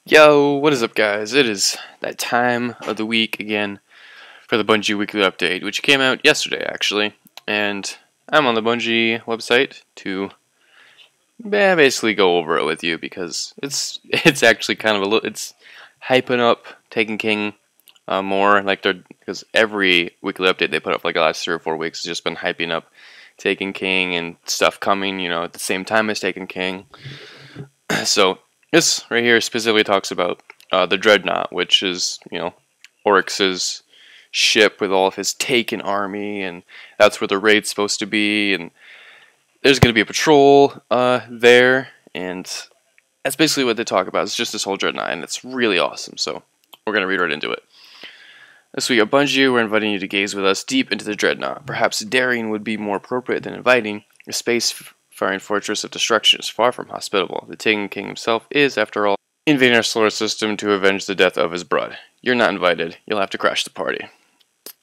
Yo, what is up, guys? It is that time of the week again for the Bungie Weekly Update, which came out yesterday, actually. And I'm on the Bungie website to basically go over it with you because it's actually kind of it's hyping up Taken King more. Because every weekly update they put up, like the last 3 or 4 weeks, has just been hyping up Taken King and stuff coming, at the same time as Taken King. So this right here specifically talks about the Dreadnaught, which is, Oryx's ship with all of his Taken army, and that's where the raid's supposed to be, and there's going to be a patrol there, and that's basically what they talk about. It's just this whole Dreadnaught, and it's really awesome, so we're going to read right into it. This week at Bungie, we're inviting you to gaze with us deep into the Dreadnaught. Perhaps daring would be more appropriate than inviting. A space-faring fortress of destruction is far from hospitable. The Taken King himself is, after all, invading our solar system to avenge the death of his blood. You're not invited. You'll have to crash the party.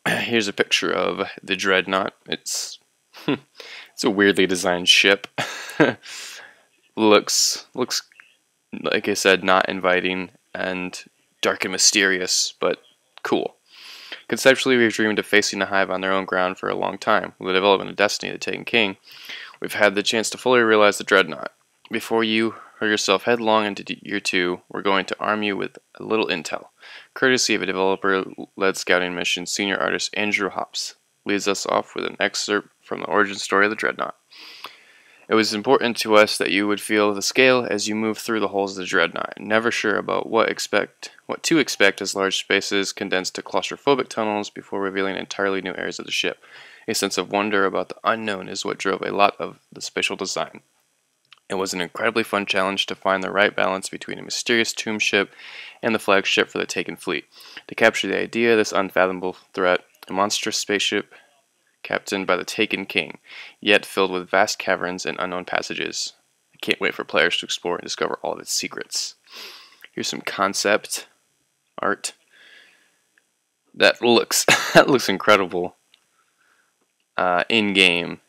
Here's a picture of the Dreadnaught. It's a weirdly designed ship. looks like I said, not inviting and dark and mysterious, but cool. Conceptually, we've dreamed of facing the Hive on their own ground for a long time. With the development of Destiny, the Taken King, we've had the chance to fully realize the Dreadnaught. Before you hurl yourself headlong into year 2, we're going to arm you with a little intel. Courtesy of a developer-led scouting mission, senior artist Andrew Hops leads us off with an excerpt from the origin story of the Dreadnaught. It was important to us that you would feel the scale as you move through the halls of the Dreadnaught, never sure about what to expect as large spaces condensed to claustrophobic tunnels before revealing entirely new areas of the ship. A sense of wonder about the unknown is what drove a lot of the spatial design. It was an incredibly fun challenge to find the right balance between a mysterious tomb ship and the flagship for the Taken fleet. To capture the idea of this unfathomable threat, a monstrous spaceship captained by the Taken King, yet filled with vast caverns and unknown passages. I can't wait for players to explore and discover all of its secrets. Here's some concept art. That looks incredible. In game,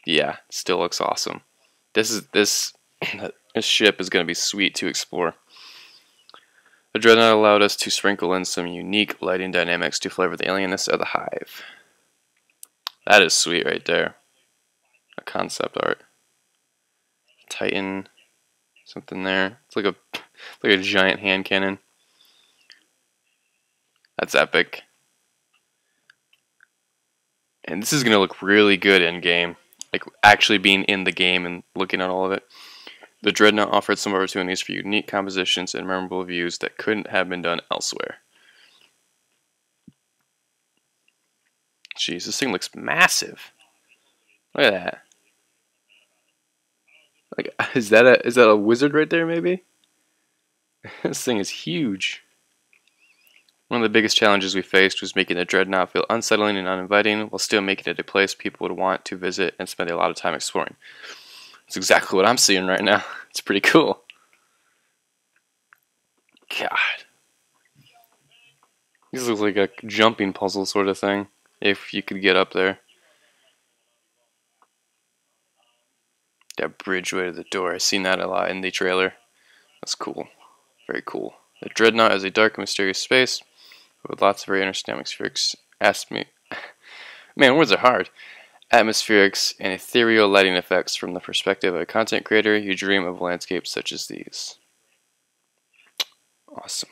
yeah, still looks awesome. This ship is going to be sweet to explore. The Dreadnaught allowed us to sprinkle in some unique lighting dynamics to flavor the alienness of the Hive. That is sweet right there. A concept art. Titan, something there. It's like a giant hand cannon. That's epic. And this is gonna look really good in game. Like actually being in the game and looking at all of it. The Dreadnaught offered some opportunities for unique compositions and memorable views that couldn't have been done elsewhere. Jeez, this thing looks massive. Look at that. Like, is that a wizard right there, maybe? This thing is huge. One of the biggest challenges we faced was making the Dreadnaught feel unsettling and uninviting, while still making it a place people would want to visit and spend a lot of time exploring. That's exactly what I'm seeing right now. It's pretty cool. God. This looks like a jumping puzzle sort of thing. If you could get up there. That bridgeway to the door. I've seen that a lot in the trailer. That's cool. Very cool. The Dreadnaught is a dark and mysterious space with lots of very interesting atmospherics. Man, words are hard. Atmospherics and ethereal lighting effects from the perspective of a content creator. You dream of landscapes such as these. Awesome.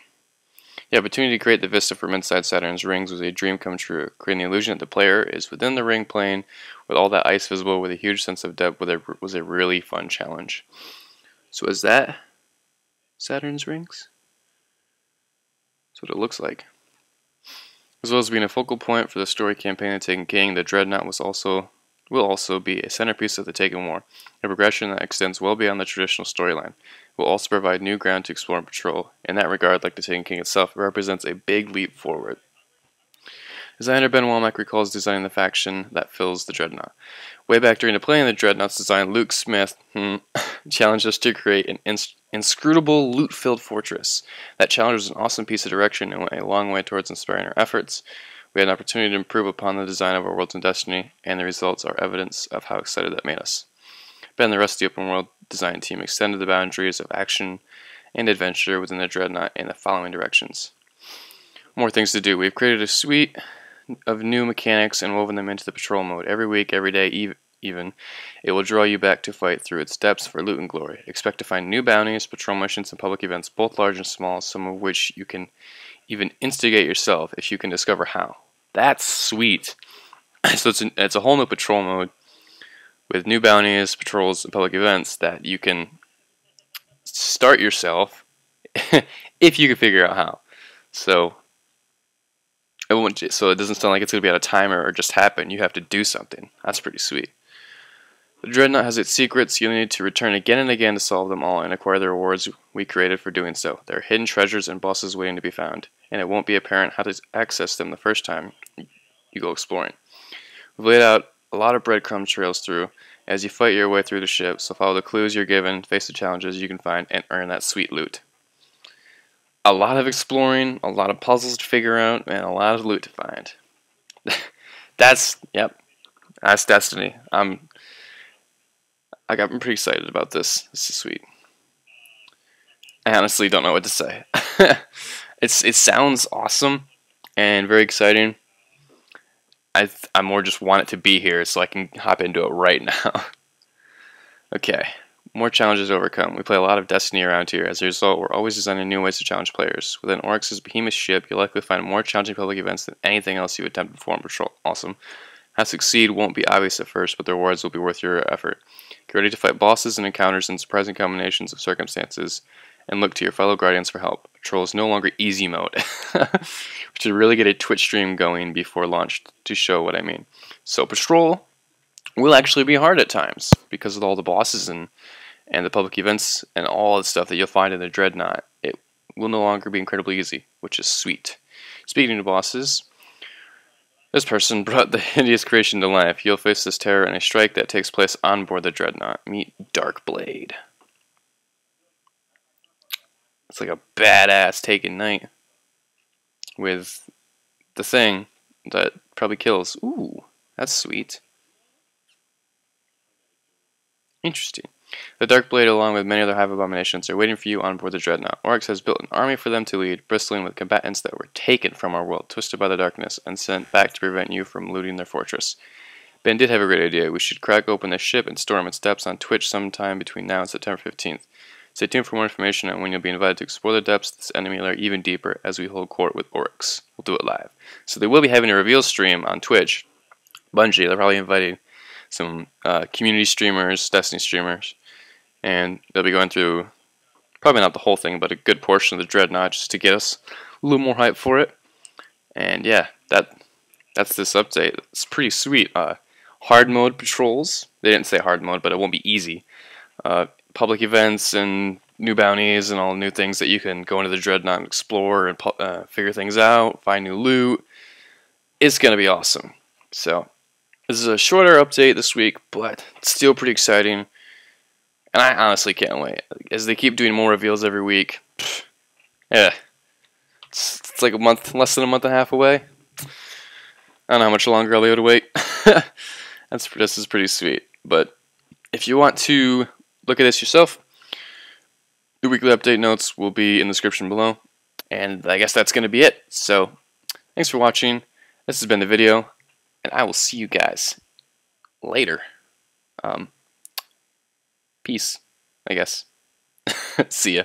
The opportunity to create the vista from inside Saturn's rings was a dream come true, creating the illusion that the player is within the ring plane with all that ice visible with a huge sense of depth was a really fun challenge. So is that Saturn's rings? That's what it looks like. As well as being a focal point for the story campaign of Taken King, the Dreadnaught will also be a centerpiece of the Taken War, a progression that extends well beyond the traditional storyline. It will also provide new ground to explore and patrol. In that regard, like the Taken King itself, it represents a big leap forward. Designer Ben Womack recalls designing the faction that fills the Dreadnaught. Way back during the planning of the Dreadnaught's design, Luke Smith challenged us to create an inscrutable, loot-filled fortress. That challenge was an awesome piece of direction and went a long way towards inspiring our efforts. We had an opportunity to improve upon the design of our worlds in Destiny, and the results are evidence of how excited that made us. Ben and the rest of the open world design team extended the boundaries of action and adventure within the Dreadnaught in the following directions. More things to do. We've created a suite of new mechanics and woven them into the patrol mode. Every week, every day, even, it will draw you back to fight through its depths for loot and glory. Expect to find new bounties, patrol missions, and public events, both large and small, some of which you can even instigate yourself if you can discover how. That's sweet. So it's a whole new patrol mode with new bounties, patrols, and public events that you can start yourself if you can figure out how. So it doesn't sound like it's going to be on a timer or just happen. You have to do something. That's pretty sweet. The Dreadnaught has its secrets. You'll need to return again and again to solve them all and acquire the rewards we created for doing so. There are hidden treasures and bosses waiting to be found, and it won't be apparent how to access them the first time you go exploring. We've laid out a lot of breadcrumb trails through as you fight your way through the ship, so follow the clues you're given, face the challenges you can find, and earn that sweet loot. A lot of exploring, a lot of puzzles to figure out, and a lot of loot to find. That's Destiny. I'm pretty excited about this. This is sweet. I honestly don't know what to say. It sounds awesome and very exciting. I more just want it to be here so I can hop into it right now. Okay. More challenges to overcome. We play a lot of Destiny around here. As a result, we're always designing new ways to challenge players. Within Oryx's behemoth ship, you'll likely find more challenging public events than anything else you attempt before on patrol. Awesome. How to succeed won't be obvious at first, but the rewards will be worth your effort. Get ready to fight bosses and encounters in surprising combinations of circumstances, and look to your fellow Guardians for help. Patrol is no longer easy mode. We should really get a Twitch stream going before launch to show what I mean. So Patrol will actually be hard at times because of all the bosses and the public events and all the stuff that you'll find in the Dreadnaught. It will no longer be incredibly easy, which is sweet. Speaking of bosses, this person brought the hideous creation to life. You'll face this terror in a strike that takes place on board the Dreadnaught. Meet Darkblade. It's like a badass Taken Knight with the thing that probably kills. Ooh, that's sweet. Interesting. The Darkblade, along with many other hive abominations, are waiting for you on board the Dreadnaught. Oryx has built an army for them to lead, bristling with combatants that were taken from our world, twisted by the darkness, and sent back to prevent you from looting their fortress. Ben did have a great idea. We should crack open the ship and storm its depths on Twitch sometime between now and September 15th. Stay tuned for more information on when you'll be invited to explore the depths of this enemy lair even deeper as we hold court with Oryx. We'll do it live. So they will be having a reveal stream on Twitch. Bungie, they're probably inviting some community streamers, Destiny streamers, and they'll be going through, probably not the whole thing, but a good portion of the Dreadnaught just to get us a little more hype for it. And yeah, that's this update. It's pretty sweet. Hard mode patrols. They didn't say hard mode, but it won't be easy. Public events and new bounties and all new things that you can go into the Dreadnaught and explore and figure things out, find new loot. It's going to be awesome. So, this is a shorter update this week, but it's still pretty exciting. And I honestly can't wait. As they keep doing more reveals every week, yeah. It's like a month, less than a month and a half away. I don't know how much longer I'll be able to wait. This is pretty sweet. But if you want to look at this yourself, the weekly update notes will be in the description below. And I guess that's going to be it. So, thanks for watching. This has been the video. And I will see you guys later. Peace, I guess. See ya.